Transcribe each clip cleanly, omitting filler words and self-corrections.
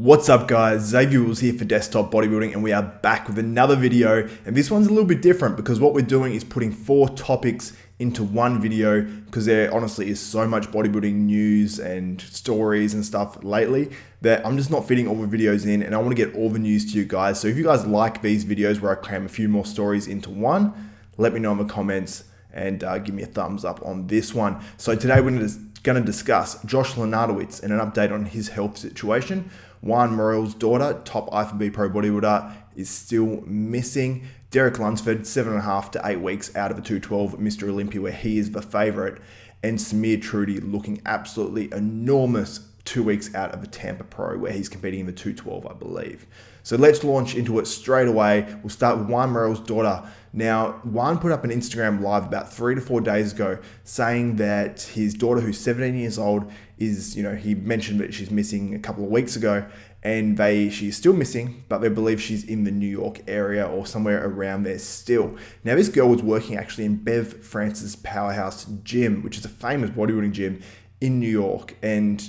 What's up guys, Xavier was here for Desktop Bodybuilding and we are back with another video, and this one's a little bit different because what we're doing is putting 4 topics into one video because there honestly is so much bodybuilding news and stories and stuff lately that I'm just not fitting all the videos in, and I want to get all the news to you guys. So if you guys like these videos where I cram a few more stories into one, let me know in the comments and give me a thumbs up on this one. So today we're going to discuss Josh Lenartowicz and an update on his health situation. Juan Morel's daughter, top IFBB Pro bodybuilder, is still missing. Derek Lunsford, 7.5 to 8 weeks out of a 212 Mr Olympia, where he is the favorite. And Samir Troudi looking absolutely enormous 2 weeks out of a Tampa Pro, where he's competing in the 212, I believe. So let's launch into it straight away. We'll start with Juan Morel's daughter. Now, Juan put up an Instagram live about 3 to 4 days ago saying that his daughter, who's 17 years old, is, he mentioned that she's missing a couple of weeks ago, and she's still missing, but they believe she's in the New York area or somewhere around there still. Now, this girl was working actually in Bev Francis Powerhouse Gym, which is a famous bodybuilding gym in New York, and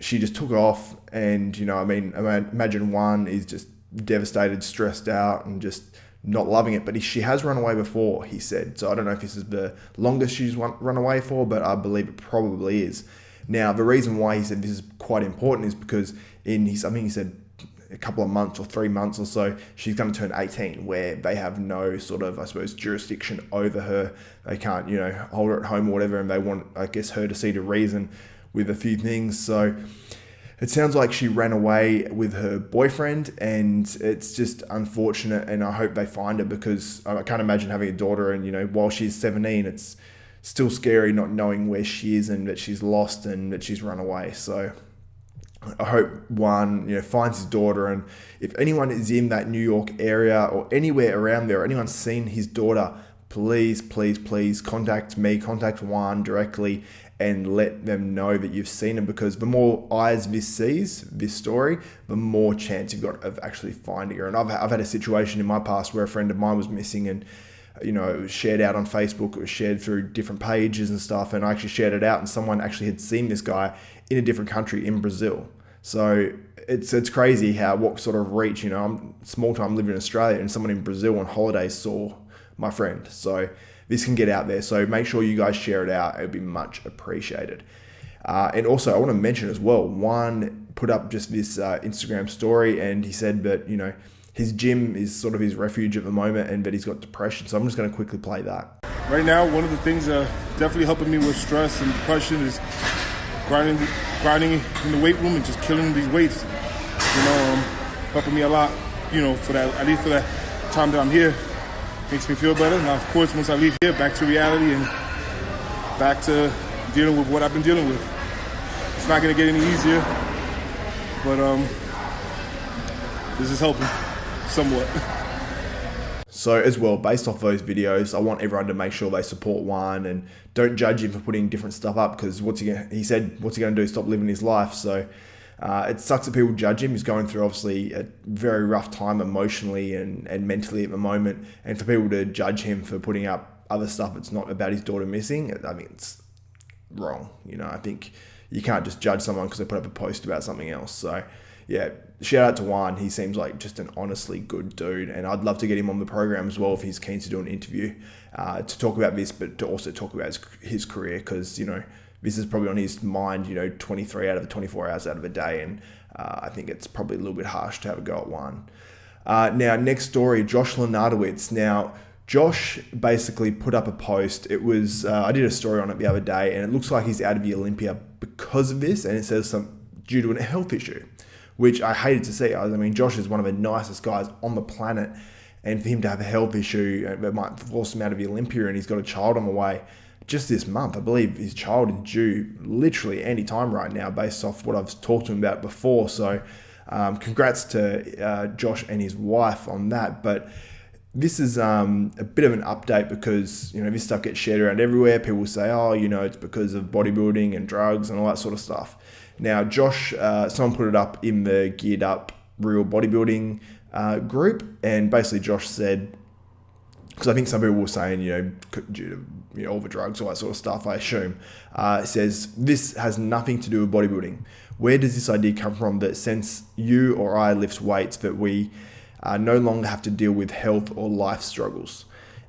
she just took off, and I imagine Juan is just devastated, stressed out, and just not loving it. But she has run away before, he said. So I don't know if this is the longest she's run away for, but I believe it probably is. Now, the reason why he said this is quite important is because I think he said a couple of months or 3 months or so, she's going to turn 18, where they have no sort of, I suppose, jurisdiction over her. They can't, hold her at home or whatever, and they want, I guess, her to see the reason with a few things. So it sounds like she ran away with her boyfriend, and it's just unfortunate, and I hope they find her, because I can't imagine having a daughter and, while she's 17, it's still scary not knowing where she is and that she's lost and that she's run away. So I hope Juan, finds his daughter, and if anyone is in that New York area or anywhere around there, or anyone's seen his daughter, please contact me, contact Juan directly, and let them know that you've seen him, because the more eyes this sees, this story, the more chance you've got of actually finding her. And I've had a situation in my past where a friend of mine was missing, and it was shared out on Facebook, it was shared through different pages and stuff, and I actually shared it out, and someone actually had seen this guy in a different country, in Brazil. So it's crazy what sort of reach, I'm small time living in Australia, and someone in Brazil on holidays saw my friend. So this can get out there. So make sure you guys share it out. It would be much appreciated. And also, I want to mention as well, Juan put up just this Instagram story, and he said that, his gym is sort of his refuge at the moment, and that he's got depression. So I'm just going to quickly play that. Right now, one of the things definitely helping me with stress and depression is grinding in the weight room and just killing these weights. Helping me a lot, for that, at least for that time that I'm here. Makes me feel better. Now, of course, once I leave here, back to reality and back to dealing with what I've been dealing with. It's not going to get any easier, but this is helping somewhat. So as well, based off those videos, I want everyone to make sure they support Juan and don't judge him for putting different stuff up, because he said what's he going to do? Stop living his life. So it sucks that people judge him. He's going through obviously a very rough time emotionally and mentally at the moment. And for people to judge him for putting up other stuff that's not about his daughter missing, I mean, it's wrong. I think you can't just judge someone because they put up a post about something else. So yeah, shout out to Juan. He seems like just an honestly good dude, and I'd love to get him on the program as well if he's keen to do an interview to talk about this, but to also talk about his career, because this is probably on his mind, 23 out of the 24 hours out of a day. And I think it's probably a little bit harsh to have a go at Juan. Now, next story, Josh Lenartowicz. Now, Josh basically put up a post. It was, I did a story on it the other day, and it looks like he's out of the Olympia because of this. And it says due to a health issue, which I hated to see. I mean, Josh is one of the nicest guys on the planet. And for him to have a health issue that might force him out of the Olympia, and he's got a child on the way, just this month. I believe his child is due literally any time right now, based off what I've talked to him about before. So congrats to Josh and his wife on that. But this is a bit of an update, because this stuff gets shared around everywhere. People say, oh, it's because of bodybuilding and drugs and all that sort of stuff. Now, Josh, someone put it up in the Geared Up Real Bodybuilding group, and basically Josh said, because I think some people were saying, due to all the drugs, all that sort of stuff, I assume. It says, this has nothing to do with bodybuilding. Where does this idea come from that since you or I lift weights that we no longer have to deal with health or life struggles?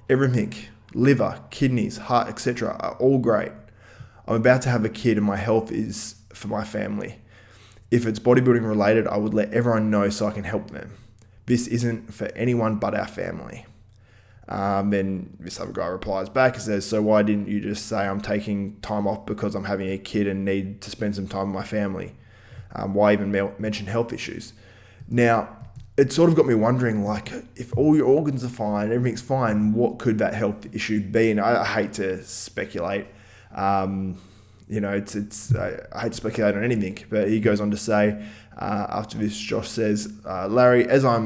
Everything, liver, kidneys, heart, etc. are all great. I'm about to have a kid and my health is for my family. If it's bodybuilding related, I would let everyone know so I can help them. This isn't for anyone but our family. Then this other guy replies back and says, so why didn't you just say I'm taking time off because I'm having a kid and need to spend some time with my family? Why even mention health issues? Now, it sort of got me wondering, like, if all your organs are fine, everything's fine, what could that health issue be? And I hate to speculate. I hate to speculate on anything, but he goes on to say, after this, Josh says, Larry, as I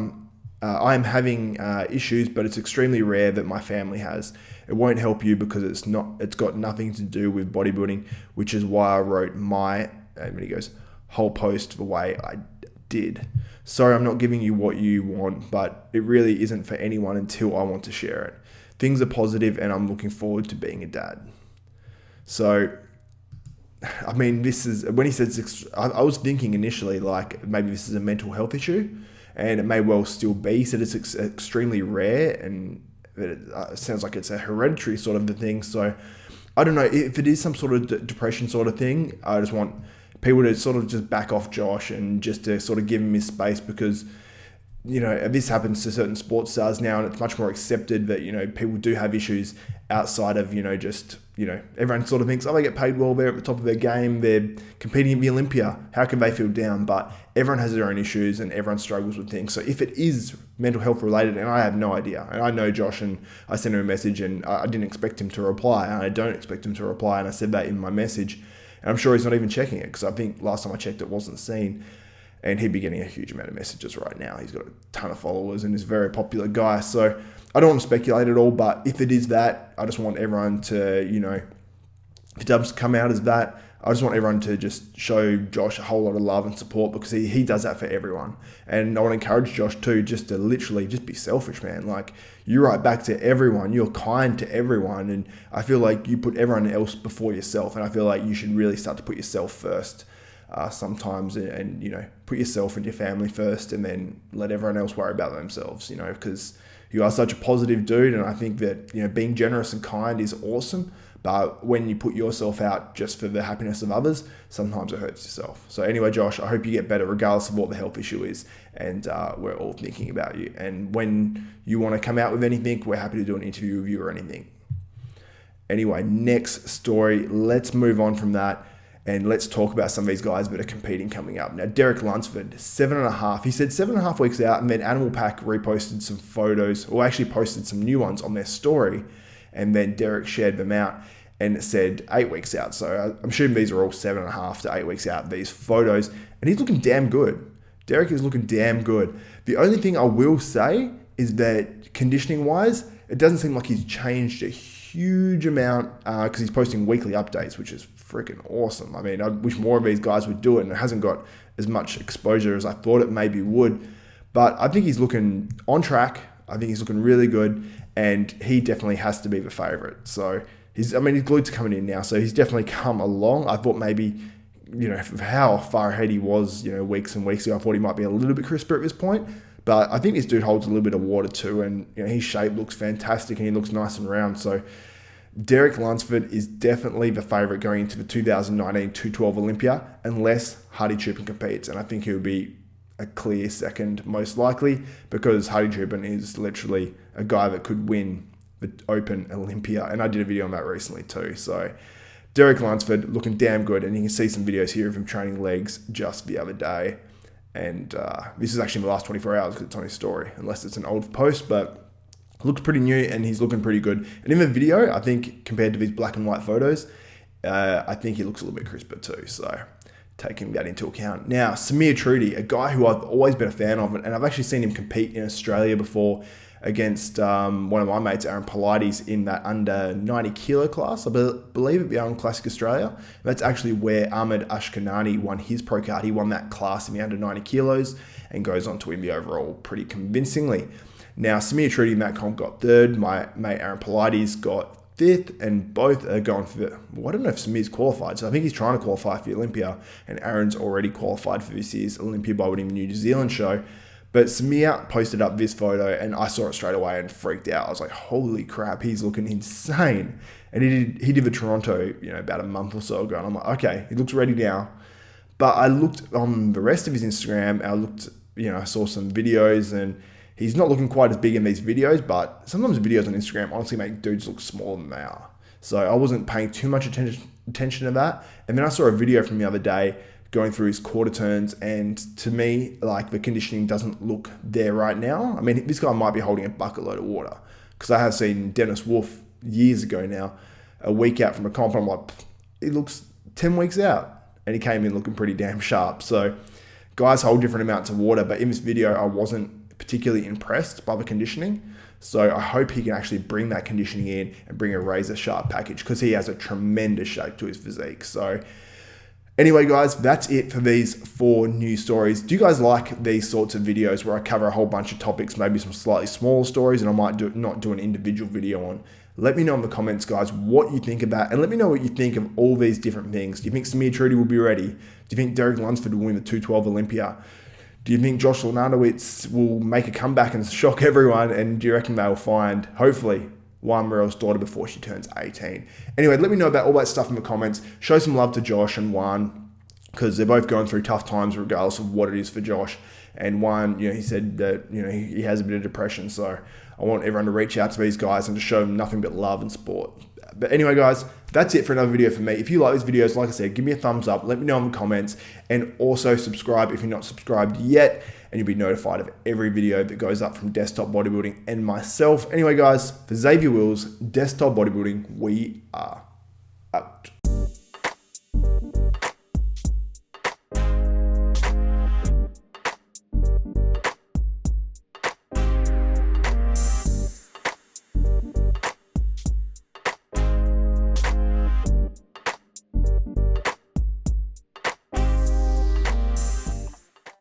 am having issues, but it's extremely rare that my family has. It won't help you because it's got nothing to do with bodybuilding, which is why I wrote and he goes, whole post the way I did. Sorry, I'm not giving you what you want, but it really isn't for anyone until I want to share it. Things are positive and I'm looking forward to being a dad. So, I mean, this is, when he said, I was thinking initially, like, maybe this is a mental health issue, and it may well still be. He said it's extremely rare, and it sounds like it's a hereditary sort of a thing. So, I don't know, if it is some sort of depression sort of thing, I just want people to sort of just back off Josh and just to sort of give him his space, because this happens to certain sports stars now, and it's much more accepted that people do have issues outside of everyone sort of thinks, oh, they get paid well, they're at the top of their game, they're competing in the Olympia, how can they feel down? But everyone has their own issues and everyone struggles with things. So if it is mental health related, and I have no idea, and I know Josh, and I sent him a message and I didn't expect him to reply, and I don't expect him to reply, and I said that in my message, and I'm sure he's not even checking it, because I think last time I checked it wasn't seen. And he'd be getting a huge amount of messages right now. He's got a ton of followers and is a very popular guy. So I don't want to speculate at all, but if it is that, I just want everyone to, if it does come out as that, I just want everyone to just show Josh a whole lot of love and support, because he does that for everyone. And I want to encourage Josh too, just to literally just be selfish, man. Like, you write back to everyone, you're kind to everyone. And I feel like you put everyone else before yourself. And I feel like you should really start to put yourself first. Sometimes, and put yourself and your family first, and then let everyone else worry about themselves, because you are such a positive dude, and I think that being generous and kind is awesome, but when you put yourself out just for the happiness of others, sometimes it hurts yourself. So anyway, Josh, I hope you get better regardless of what the health issue is, and we're all thinking about you, and when you want to come out with anything, we're happy to do an interview with you or anything. Anyway, next story, let's move on from that. And let's talk about some of these guys that are competing coming up. Now, Derek Lunsford, 7.5. He said 7.5 weeks out, and then Animal Pack reposted some photos, or actually posted some new ones on their story. And then Derek shared them out, and it said 8 weeks out. So I'm assuming these are all 7.5 to 8 weeks out, these photos. And he's looking damn good. Derek is looking damn good. The only thing I will say is that conditioning-wise, it doesn't seem like he's changed a huge amount, because he's posting weekly updates, which is freaking awesome. I mean, I wish more of these guys would do it, and it hasn't got as much exposure as I thought it maybe would. But I think he's looking on track. I think he's looking really good, and he definitely has to be the favorite. So he's glued to coming in now, so he's definitely come along. I thought maybe, how far ahead he was, weeks and weeks ago, I thought he might be a little bit crisper at this point. But I think this dude holds a little bit of water too, and his shape looks fantastic, and he looks nice and round. So Derek Lunsford is definitely the favourite going into the 2019 212 Olympia, unless Hardy Chupin competes. And I think he would be a clear second, most likely, because Hardy Chupin is literally a guy that could win the Open Olympia. And I did a video on that recently too. So Derek Lunsford looking damn good. And you can see some videos here of him training legs just the other day. And this is actually in the last 24 hours because it's on his story, unless it's an old post, but looks pretty new and he's looking pretty good. And in the video, I think compared to these black and white photos, I think he looks a little bit crisper too. So taking that into account. Now, Samir Troudi, a guy who I've always been a fan of, and I've actually seen him compete in Australia before against one of my mates, Aaron Pilates, in that under 90 kilo class. I believe it'd be on Classic Australia. That's actually where Ahmed Ashkanani won his pro card. He won that class in the under 90 kilos and goes on to win the overall pretty convincingly. Now, Samir Troudi and Matt Comp got third. My mate Aaron Pilates got fifth, and both are going for, well, I don't know if Samir's qualified, so I think he's trying to qualify for the Olympia, and Aaron's already qualified for this year's Olympia Bodybuilding New Zealand show. But Samir posted up this photo, and I saw it straight away and freaked out. I was like, holy crap, he's looking insane. And he did the Toronto, about a month or so ago, and I'm like, okay, he looks ready now. But I looked on the rest of his Instagram, and I saw some videos, and he's not looking quite as big in these videos, but sometimes videos on Instagram honestly make dudes look smaller than they are. So I wasn't paying too much attention to that. And then I saw a video from the other day going through his quarter turns, and to me, like, the conditioning doesn't look there right now. I mean, this guy might be holding a bucket load of water, because I have seen Dennis Wolf years ago now, a week out from a comp, and I'm like, he looks 10 weeks out, and he came in looking pretty damn sharp. So guys hold different amounts of water, but in this video, I wasn't particularly impressed by the conditioning. So I hope he can actually bring that conditioning in and bring a razor sharp package, because he has a tremendous shape to his physique. So anyway, guys, that's it for these 4 news stories. Do you guys like these sorts of videos where I cover a whole bunch of topics, maybe some slightly smaller stories, and I might not do an individual video on? Let me know in the comments, guys, what you think of that, and let me know what you think of all these different things. Do you think Samir Troudi will be ready? Do you think Derek Lunsford will win the 212 Olympia? Do you think Josh Lenartowicz will make a comeback and shock everyone? And do you reckon they'll find, hopefully, Juan Morel's daughter before she turns 18? Anyway, let me know about all that stuff in the comments. Show some love to Josh and Juan, because they're both going through tough times regardless of what it is for Josh. And Juan, he said that, he has a bit of depression. So I want everyone to reach out to these guys and to show them nothing but love and support. But anyway, guys, that's it for another video for me. If you like these videos, like I said, give me a thumbs up. Let me know in the comments. And also subscribe if you're not subscribed yet. And you'll be notified of every video that goes up from Desktop Bodybuilding and myself. Anyway, guys, for Xavier Wills, Desktop Bodybuilding, we are out.